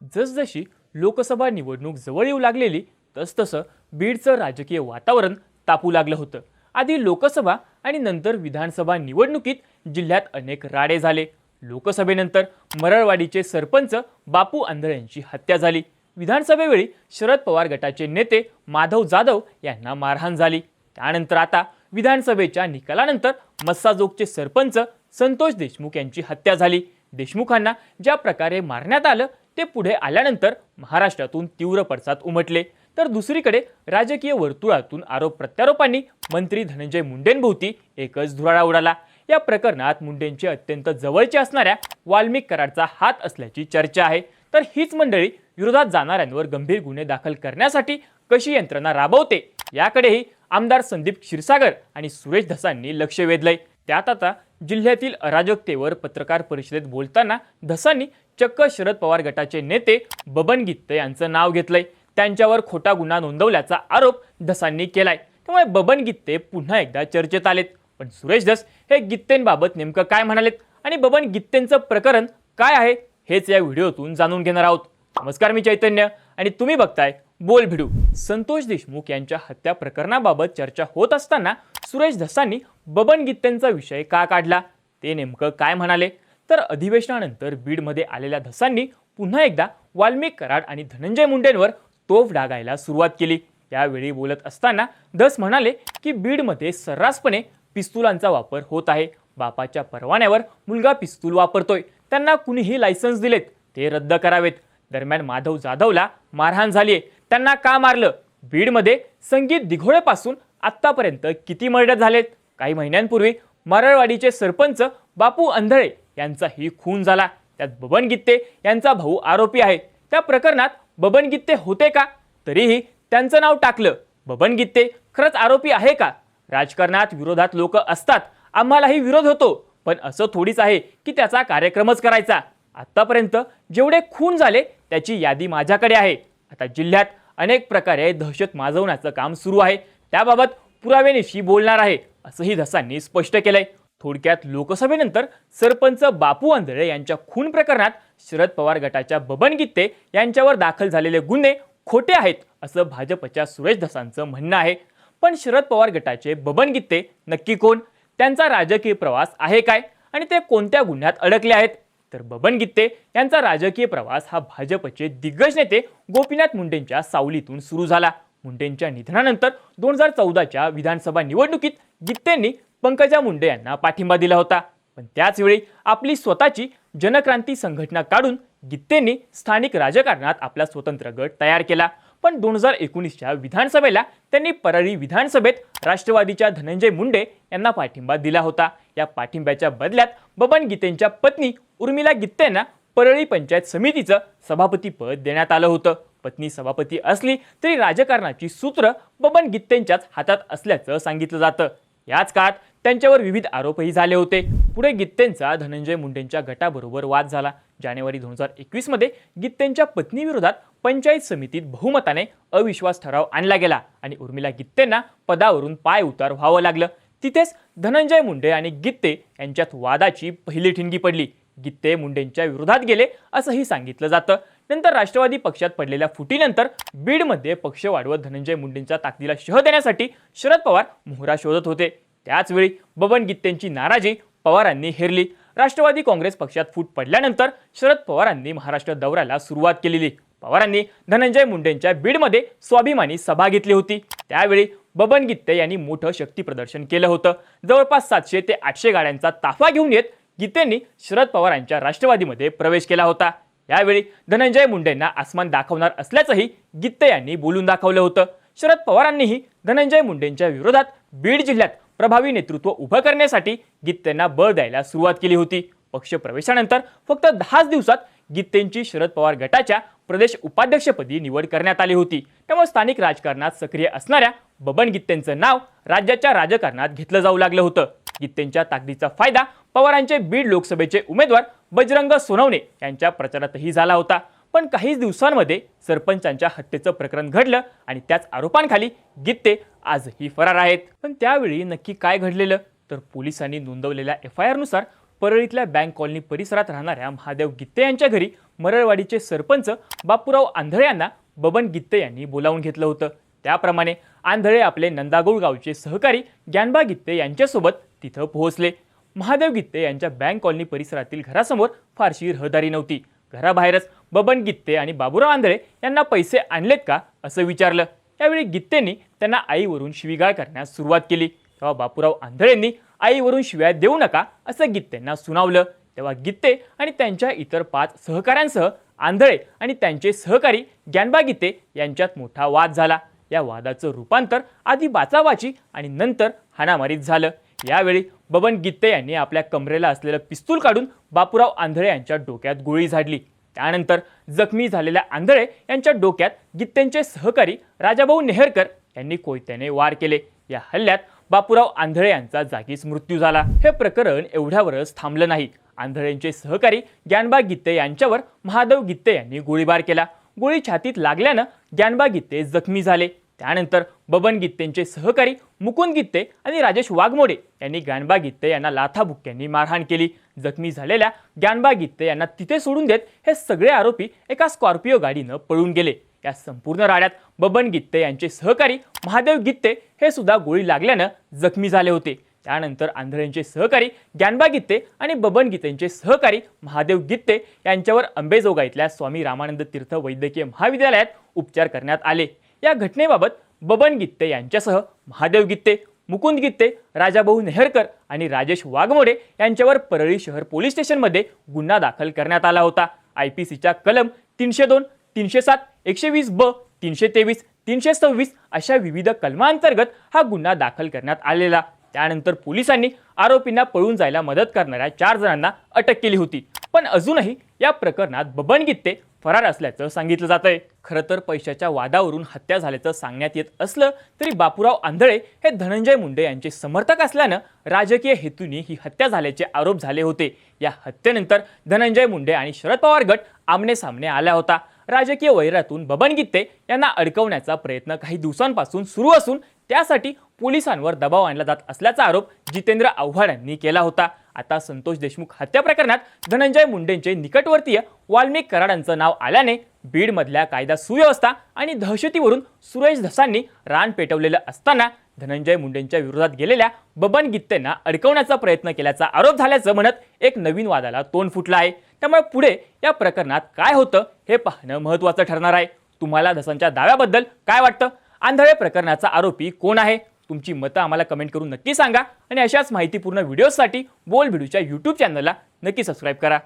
जसजशी लोकसभा निवडणूक जवळ येऊ लागलेली तसतसं बीडचं राजकीय वातावरण तापू लागलं होतं. आधी लोकसभा आणि नंतर विधानसभा निवडणुकीत जिल्ह्यात अनेक राडे झाले. लोकसभेनंतर मरळवाडीचे सरपंच बापू आंधळे यांची हत्या झाली. विधानसभेवेळी शरद पवार गटाचे नेते माधव जाधव यांना मारहाण झाली. त्यानंतर आता विधानसभेच्या निकालानंतर मस्साजोगचे सरपंच संतोष देशमुख यांची हत्या झाली. देशमुखांना ज्या प्रकारे मारण्यात आलं ते पुढे आल्यानंतर महाराष्ट्रातून तीव्र पडसाद उमटले. तर दुसरीकडे राजकीय वर्तुळातून आरोप प्रत्यारोपांनी मंत्री धनंजय मुंडेंभोवती एकच धुराळा उडाला. या प्रकरणात मुंडेंचे अत्यंत जवळचे असणाऱ्या वाल्मिक कराडचा हात असल्याची चर्चा आहे. तर हीच मंडळी विरोधात जाणाऱ्यांवर गंभीर गुन्हे दाखल करण्यासाठी कशी यंत्रणा राबवते याकडेही आमदार संदीप क्षीरसागर आणि सुरेश धसांनी लक्ष वेधलंय. त्यात आता जिल्ह्यातील अराजकतेवर पत्रकार परिषदेत बोलताना धसांनी चक्क शरद पवार गटाचे नेते बबन गित्ते यांचं नाव घेतलंय. त्यांच्यावर खोटा गुन्हा नोंदवल्याचा आरोप धसांनी केलाय. त्यामुळे बबन गित्ते पुन्हा एकदा चर्चेत आलेत. पण सुरेश धस हे गित्तेंबाबत नेमकं काय म्हणालेत आणि बबन गित्तेंचं प्रकरण काय आहे हेच या व्हिडिओतून जाणून घेणार आहोत. नमस्कार, मी चैतन्य आणि तुम्ही बघताय बोल भिडू. संतोष देशमुख यांच्या हत्या प्रकरणाबाबत चर्चा होत असताना सुरेश धसांनी बबन गित्तेंचा विषय का काढला ते नेमकं काय म्हणाले. तर अधिवेशनानंतर बीडमध्ये आलेल्या धसांनी पुन्हा एकदा वाल्मिक कराड आणि धनंजय मुंडेंवर तोफ डागायला सुरुवात केली. त्यावेळी बोलत असताना धस म्हणाले की बीडमध्ये सर्रासपणे पिस्तुलांचा वापर होत आहे. बापाच्या परवान्यावर मुलगा पिस्तूल वापरतोय. त्यांना कुणीही लायसन्स दिलेत ते रद्द करावेत. दरम्यान माधव जाधवला मारहाण झालीय. त्यांना का मारलं? बीडमध्ये संगीत दिघोळेपासून आत्तापर्यंत किती मर्डर झालेत? काही महिन्यांपूर्वी मरळवाडीचे सरपंच बापू आंधळे यांचाही खून झाला. त्यात बबन गित्ते यांचा भाऊ आरोपी आहे. त्या प्रकरणात बबन गित्ते होते का? तरीही त्यांचं नाव टाकलं. बबन गित्ते खरंच आरोपी आहे का? राजकारणात विरोधात लोक असतात, आम्हालाही विरोध होतो, पण असं थोडीच आहे की त्याचा कार्यक्रमच करायचा. आतापर्यंत जेवढे खून झाले त्याची यादी माझ्याकडे आहे. आता जिल्ह्यात अनेक प्रकारे दहशत माजवण्याचं काम सुरू आहे. त्याबाबत पुराव्यानिशी बोलणार आहे असंही धसांनी स्पष्ट केलंय. थोडक्यात लोकसभेनंतर सरपंच बापू आंधळे यांच्या खून प्रकरणात शरद पवार गटाच्या बबन गित्ते यांच्यावर दाखल झालेले गुन्हे खोटे आहेत असं भाजपच्या सुरेश धसांचं म्हणणं आहे. पण शरद पवार गटाचे बबन गित्ते नक्की कोण? त्यांचा राजकीय प्रवास आहे काय आणि ते कोणत्या गुन्ह्यात अडकले आहेत? तर बबन गित्ते यांचा राजकीय प्रवास हा भाजपचे दिग्गज नेते गोपीनाथ मुंडेंच्या सावलीतून सुरू झाला. मुंडेंच्या निधनानंतर 2014च्या विधानसभा निवडणुकीत गित्तेंनी पंकजा मुंडे यांना पाठिंबा दिला होता. पण त्याचवेळी आपली स्वतःची जनक्रांती संघटना काढून गित्तेंनी स्थानिक राजकारणात आपला स्वतंत्र गट तयार केला. पण 2019च्या विधानसभेला त्यांनी परळी विधानसभेत राष्ट्रवादीच्या धनंजय मुंडे यांना पाठिंबा दिला होता. या पाठिंब्याच्या बदल्यात बबन गित्तेंच्या पत्नी उर्मिला गित्तेंना परळी पंचायत समितीचं सभापतीपद देण्यात आलं होतं. पत्नी सभापती असली तरी राजकारणाची सूत्र बबन गित्तेंच्याच हातात असल्याचं सांगितलं जातं. याच काळात त्यांच्यावर विविध आरोपही झाले होते. पुढे गित्तेंचा धनंजय मुंडेंच्या गटाबरोबर वाद झाला. जानेवारी 2021 मध्ये गित्तेंच्या पत्नीविरोधात पंचायत समितीत बहुमताने अविश्वास ठराव आणला गेला आणि उर्मिला गित्तेंना पदावरून पाय उतार व्हावं लागलं. तिथेच धनंजय मुंडे आणि गित्ते यांच्यात वादाची पहिली ठिणगी पडली. गित्ते मुंडेंच्या विरोधात गेले असंही सांगितलं जातं. नंतर राष्ट्रवादी पक्षात पडलेल्या फुटीनंतर बीडमध्ये पक्ष वाढवत धनंजय मुंडेंच्या ताकदीला शह देण्यासाठी शरद पवार मोहरा शोधत होते. त्याचवेळी बबन गित्तेंची नाराजी पवारांनी हेरली. राष्ट्रवादी काँग्रेस पक्षात फूट पडल्यानंतर शरद पवारांनी महाराष्ट्र दौऱ्याला सुरुवात केलेली. पवारांनी धनंजय मुंडेंच्या बीडमध्ये स्वाभिमानी सभा घेतली होती. त्यावेळी बबन गित्ते यांनी मोठं शक्ती प्रदर्शन केलं होतं. जवळपास 700 ते 800 गाड्यांचा ताफा घेऊन येत गित्तेंनी शरद पवारांच्या राष्ट्रवादीमध्ये प्रवेश केला होता. यावेळी धनंजय मुंडेंना आसमान दाखवणार असल्याचंही गित्ते यांनी बोलून दाखवलं होतं. शरद पवारांनीही धनंजय मुंडेंच्या विरोधात बीड जिल्ह्यात प्रभावी नेतृत्व उभं करण्यासाठी गित्तेंना बळ द्यायला सुरुवात केली होती. पक्ष प्रवेशानंतर फक्त 10 दिवसात गित्तेंची शरद पवार गटाच्या प्रदेश उपाध्यक्षपदी निवड करण्यात आली होती. त्यामुळे स्थानिक राजकारणात सक्रिय असणाऱ्या बबन गित्तेंचं नाव राज्याच्या राजकारणात घेतलं जाऊ लागलं होतं. गित्तेंच्या ताकदीचा फायदा पवारांचे बीड लोकसभेचे उमेदवार बजरंग सोनवणे यांच्या प्रचारातही झाला होता. पण काहीच दिवसांमध्ये सरपंचांच्या हत्येचं प्रकरण घडलं आणि त्याच आरोपांखाली गित्ते आजही फरार आहेत. पण त्यावेळी नक्की काय घडलेलं? तर पोलिसांनी नोंदवलेल्या FIR नुसार परळीतल्या बँक कॉलनी परिसरात राहणाऱ्या महादेव गित्ते यांच्या घरी मरळवाडीचे सरपंच बापूराव आंधळे यांना बबन गित्ते यांनी बोलावून घेतलं होतं। त्याप्रमाणे आंधळे आपले नंदागौळ गावचे सहकारी ज्ञानबा गित्ते यांच्यासोबत तिथं पोहोचले। महादेव गित्ते यांच्या बँक कॉलनी परिसरातील घरासमोर फारशी रहदारी नव्हती। घराबाहेरच बबन गित्ते आणि बाबूराव आंधळे यांना पैसे आणलेत का असं विचारलं। यावेळी गित्तेंनी त्यांना आईवरून शिवीगाळ करण्यास सुरुवात केली। तेव्हा बापूराव आंधळेंनी आईवरून शिव्या देऊ नका असं गित्तेंना सुनावलं। तेव्हा गित्ते आणि त्यांच्या इतर 5 सहकाऱ्यांसह आंधळे आणि त्यांचे सहकारी ज्ञानबा गित्ते यांच्यात मोठा वाद झाला। या वादाचं रूपांतर आधी बाचाबाची आणि नंतर हाणामारीत झालं। यावेळी बबन गित्ते यांनी आपल्या कमरेला असलेलं पिस्तूल काढून बापूराव आंधळे यांच्या डोक्यात गोळी झाडली। त्यानंतर जखमी झालेल्या आंधळे यांच्या डोक्यात गित्तेंचे सहकारी राजाभाऊ नेहरकर यांनी कोयत्याने वार केले। या हल्ल्यात बापूराव आंधळे यांचा जागीच मृत्यू झाला। हे प्रकरण एवढ्यावरच थांबलं नाही। आंधळेंचे सहकारी ज्ञानबा गित्ते यांच्यावर महादेव गित्ते यांनी गोळीबार केला। गोळी छातीत लागल्यानं ज्ञानबा गित्ते जखमी झाले। त्यानंतर बबन गित्तेंचे सहकारी मुकुंद गित्ते आणि राजेश वाघमोडे यांनी ज्ञानबा गित्ते यांना लाथाबुक्क्यांनी मारहाण केली। जखमी झालेल्या ज्ञानबा गित्ते यांना तिथे सोडून देत हे सगळे आरोपी एका स्कॉर्पिओ गाडीनं पळून गेले। या संपूर्ण राड्यात बबन गित्ते यांचे सहकारी महादेव गित्ते हे सुद्धा गोळी लागल्यानं जखमी झाले होते। त्यानंतर आंधळेंचे सहकारी ज्ञानबा गित्ते आणि बबन गित्तेंचे सहकारी महादेव गित्ते यांच्यावर अंबेजोगाई इथल्या स्वामी रामानंद तीर्थ वैद्यकीय महाविद्यालयात उपचार करण्यात आले। या घटनेबाबत बबन गित्ते यांच्यासह महादेव गित्ते, मुकुंद गित्ते, राजाभाऊ नेहरकर आणि राजेश वाघमोडे यांच्यावर परळी शहर पोलीस स्टेशनमध्ये गुन्हा दाखल करण्यात आला होता। IPCच्या कलम 302, 307, 120 ब, 323, 326 अशा विविध कलमांतर्गत हा गुन्हा दाखल करण्यात आलेला। त्यानंतर पोलिसांनी आरोपींना पळून जायला मदत करणाऱ्या 4 जणांना अटक केली होती। पण अजूनही या प्रकरणात बबन गित्ते फरार असल्याचं सांगितलं जातंय। खरं तर पैशाच्या वादावरून हत्या झाल्याचं सांगण्यात येत असलं तरी बापूराव आंधळे हे धनंजय मुंडे यांचे समर्थक असल्यानं राजकीय हेतूने ही हत्या झाल्याचे आरोप झाले होते। या हत्येनंतर धनंजय मुंडे आणि शरद पवार गट आमने सामने आला होता। राजकीय वैरातून बबन गित्ते यांना अडकवण्याचा प्रयत्न काही दिवसांपासून सुरू असून त्यासाठी पोलिसांवर दबाव आणला जात असल्याचा आरोप जितेंद्र आव्हाड यांनी केला होता। आता संतोष देशमुख हत्या प्रकरणात धनंजय मुंडेंचे निकटवर्तीय वाल्मिक कराडांचं नाव आल्याने बीडमधल्या कायदा सुव्यवस्था आणि दहशतीवरून सुरेश धसांनी रान पेटवलेलं असताना धनंजय मुंडेंच्या विरोधात गेलेल्या बबन गित्तेंना अडकवण्याचा प्रयत्न केल्याचा आरोप झाल्याचं म्हणत एक नवीन वादाला तोंड फुटलं आहे। त्यामुळे पुढे या प्रकरणात काय होतं हे पाहणं महत्त्वाचं ठरणार आहे। तुम्हाला धसांच्या दाव्याबद्दल काय वाटतं? आंधळे प्रकरणाचा आरोपी कोण आहे? तुमची मतं आम्हाला कमेंट करून नक्की सांगा आणि अशाच माहितीपूर्ण व्हिडिओसाठी बोल भिडूच्या YouTube चॅनलला नक्की सबस्क्राईब करा।